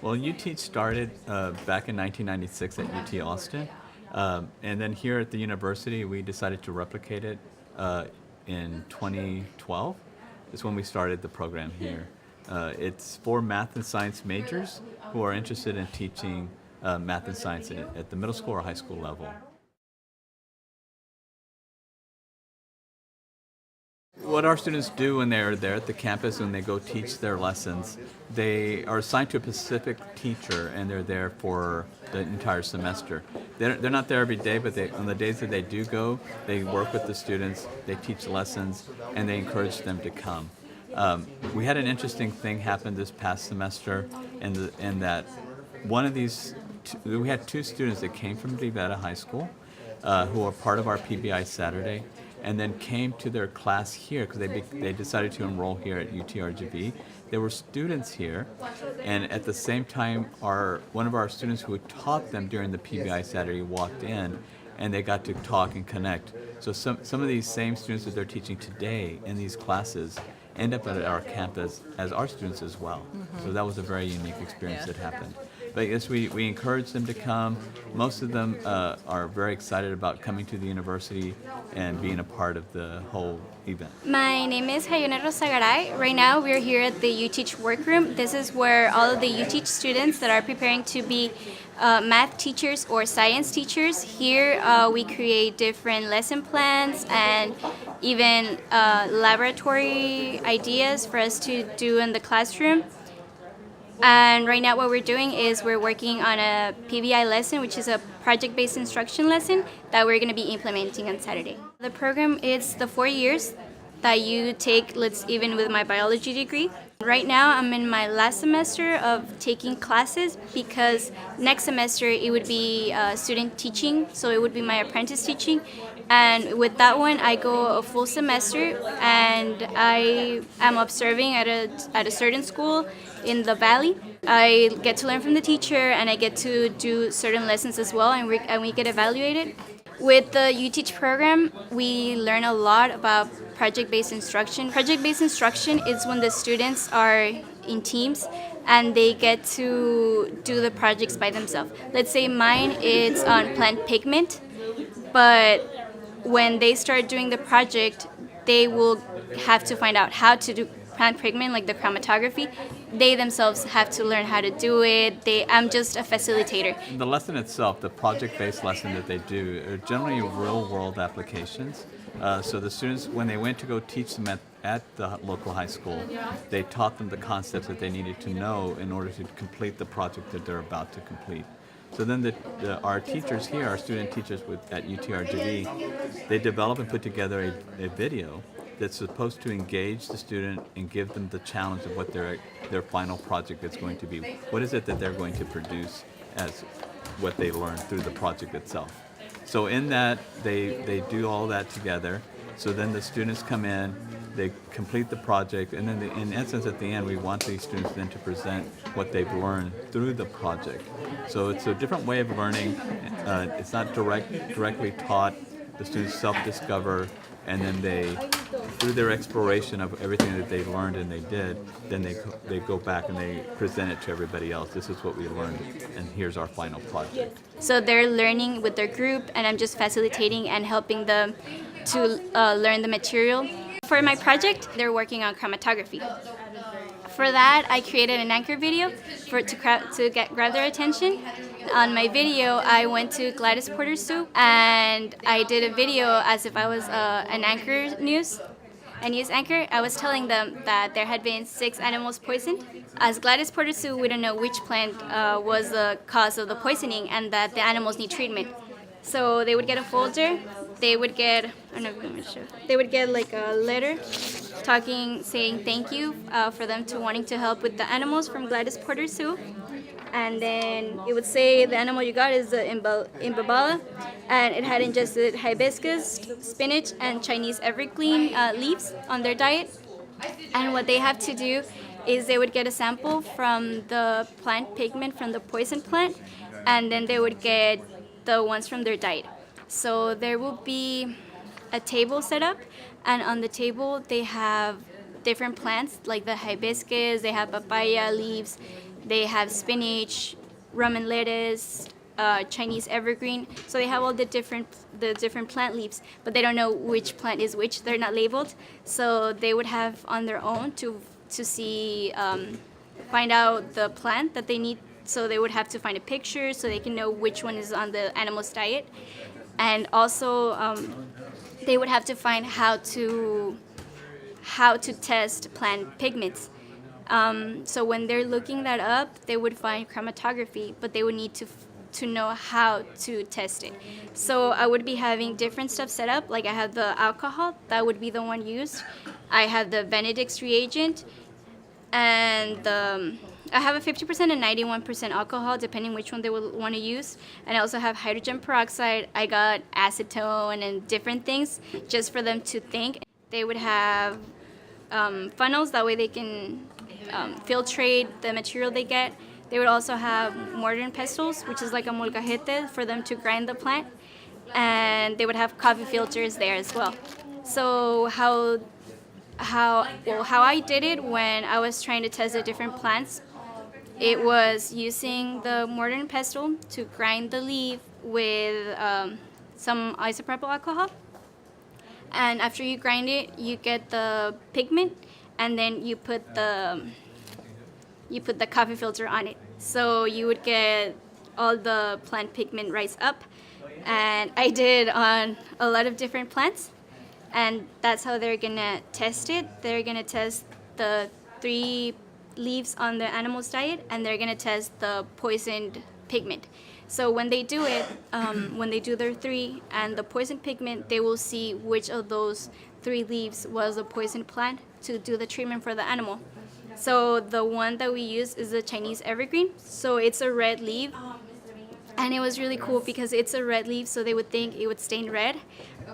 Well, UTeach started back in 1996 at UT Austin, and then here at the university we decided to replicate it in 2012. Is when we started the program here. It's for math and science majors who are interested in teaching math and science at the middle school or high school level. What our students do when they're there at the campus, when they go teach their lessons, they are assigned to a specific teacher and they're there for the entire semester. They're not there every day, but on the days that they do go, they work with the students, they teach lessons, and they encourage them to come. We had an interesting thing happen this past semester in that one of these, we had two students that came from Rivera High School who are part of our PBI Saturday, and then came to their class here because they decided to enroll here at UTRGV. There were students here, and at the same time, one of our students who had taught them during the PBI Saturday walked in, and they got to talk and connect. So some of these same students that they're teaching today in these classes end up at our campus as our students as well. Mm-hmm. So that was a very unique experience that happened. But yes, we encourage them to come. Most of them are very excited about coming to the university and being a part of the whole event. My name is Hayone Rosagaray. Right now we're here at the UTeach workroom. This is where all of the UTeach students that are preparing to be math teachers or science teachers. Here we create different lesson plans and even laboratory ideas for us to do in the classroom. And right now what we're doing is we're working on a PBI lesson, which is a project-based instruction lesson that we're going to be implementing on Saturday. The program is the 4 years that you take, even with my biology degree. Right now I'm in my last semester of taking classes because next semester it would be student teaching, so it would be my apprentice teaching. And with that one, I go a full semester, and I am observing at a certain school in the valley. I get to learn from the teacher, and I get to do certain lessons as well, and we get evaluated. With the UTeach program, we learn a lot about project-based instruction. Project-based instruction is when the students are in teams and they get to do the projects by themselves. Let's say mine is on plant pigment, but when they start doing the project, they will have to find out how to do plant pigment, like the chromatography. They themselves have to learn how to do it. I'm just a facilitator. The lesson itself, the project-based lesson that they do, are generally real-world applications. So the students, when they went to go teach them at the local high school, they taught them the concepts that they needed to know in order to complete the project that they're about to complete. So then our teachers here, our student teachers at UTRGV, they develop and put together a video that's supposed to engage the student and give them the challenge of what their final project is going to be. What is it that they're going to produce as what they learned through the project itself? So in that, they do all that together. So then the students come in, they complete the project, and then in essence at the end we want these students then to present what they've learned through the project. So it's a different way of learning. It's not directly taught. The students self-discover, and then through their exploration of everything that they learned and they did, then they go back and they present it to everybody else. This is what we learned, and here's our final project. So they're learning with their group, and I'm just facilitating and helping them to learn the material. For my project, they're working on chromatography. For that, I created an anchor video to grab their attention. On my video, I went to Gladys Porter's Zoo, and I did a video as if I was a news anchor. I was telling them that there had been 6 animals poisoned. As Gladys Porter's Zoo, we don't know which plant was the cause of the poisoning, and that the animals need treatment. So they would get a folder. They would get, I don't know if I'm going to show. They would get like a letter saying thank you for them to wanting to help with the animals from Gladys Porter's Zoo. And then it would say the animal you got is the imbabala, and it had ingested hibiscus, spinach, and Chinese evergreen leaves on their diet. And what they have to do is they would get a sample from the plant pigment from the poison plant, and then they would get the ones from their diet. So there will be a table set up, and on the table they have different plants like the hibiscus, they have papaya leaves, they have spinach, Roman lettuce, Chinese evergreen. So they have all the different plant leaves, but they don't know which plant is which. They're not labeled. So they would have on their own to see, find out the plant that they need. So they would have to find a picture so they can know which one is on the animal's diet. And also they would have to find how to test plant pigments. So when they're looking that up, they would find chromatography, but they would need to know how to test it. So I would be having different stuff set up. Like I have the alcohol, that would be the one used. I have the Benedict's reagent, and I have a 50% and 91% alcohol, depending which one they would want to use. And I also have hydrogen peroxide. I got acetone and different things just for them to think. They would have funnels, that way they can filtrate the material they get. They would also have mortar and pestles, which is like a molcajete for them to grind the plant. And they would have coffee filters there as well. So how I did it when I was trying to test the different plants, it was using the mortar and pestle to grind the leaf with some isopropyl alcohol. And after you grind it, you get the pigment, and then you put the coffee filter on it. So you would get all the plant pigment rise up. And I did on a lot of different plants. And that's how they're gonna test it. They're gonna test the 3 leaves on the animal's diet, and they're gonna test the poisoned pigment. So when they do it, when they do their 3 and the poisoned pigment, they will see which of those 3 leaves was a poisoned plant to do the treatment for the animal. So the one that we use is the Chinese evergreen. So it's a red leaf, and it was really cool because it's a red leaf, so they would think it would stain red.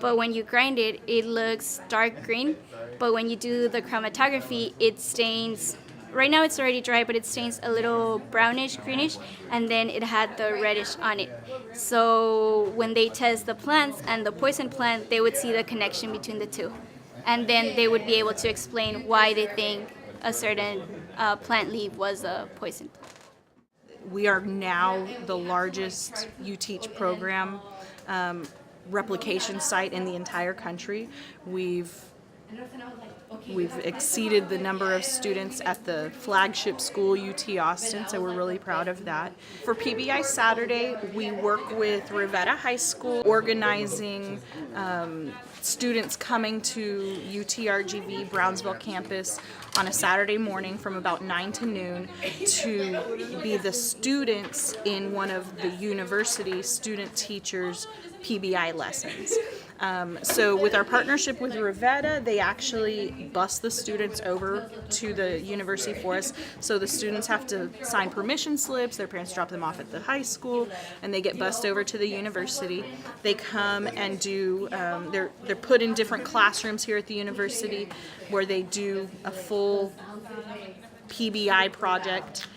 But when you grind it, it looks dark green. But when you do the chromatography, it stains. Right now it's already dry, but it stains a little brownish, greenish, and then it had the reddish on it. So when they test the plants and the poison plant, they would see the connection between the two. And then they would be able to explain why they think a certain plant leaf was a poison plant. We are now the largest UTeach program replication site in the entire country. We've exceeded the number of students at the flagship school, UT Austin, so we're really proud of that. For PBI Saturday, we work with Rivetta High School, organizing students coming to UTRGV Brownsville campus on a Saturday morning from about 9 to noon to be the students in one of the university student teachers' PBI lessons. So with our partnership with Rivetta, they actually bus the students over to the university for us. So the students have to sign permission slips, their parents drop them off at the high school, and they get bused over to the university. They come and do, they're put in different classrooms here at the university where they do a full PBI project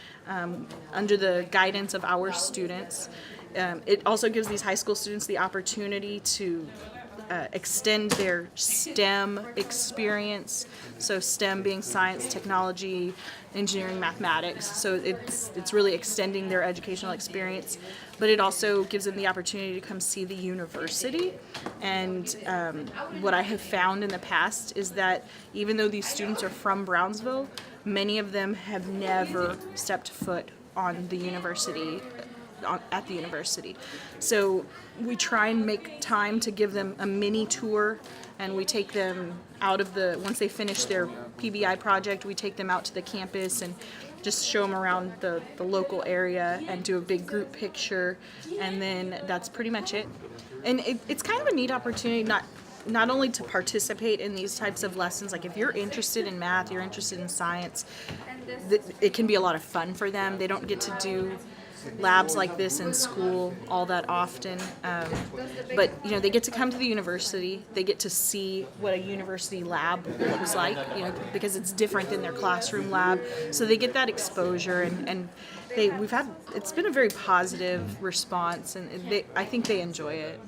under the guidance of our students. It also gives these high school students the opportunity to extend their STEM experience, so STEM being science, technology, engineering, mathematics, so it's really extending their educational experience, but it also gives them the opportunity to come see the university. And what I have found in the past is that even though these students are from Brownsville, many of them have never stepped foot on the university, at the university. So we try and make time to give them a mini tour, and we take them out of once they finish their PBI project, we take them out to the campus and just show them around the local area and do a big group picture, and then that's pretty much it. And it's kind of a neat opportunity not only to participate in these types of lessons, like if you're interested in math, you're interested in science, it can be a lot of fun for them. They don't get to do labs like this in school all that often, but they get to come to the university. They get to see what a university lab looks like, because it's different than their classroom lab. So they get that exposure, and it's been a very positive response, and I think they enjoy it.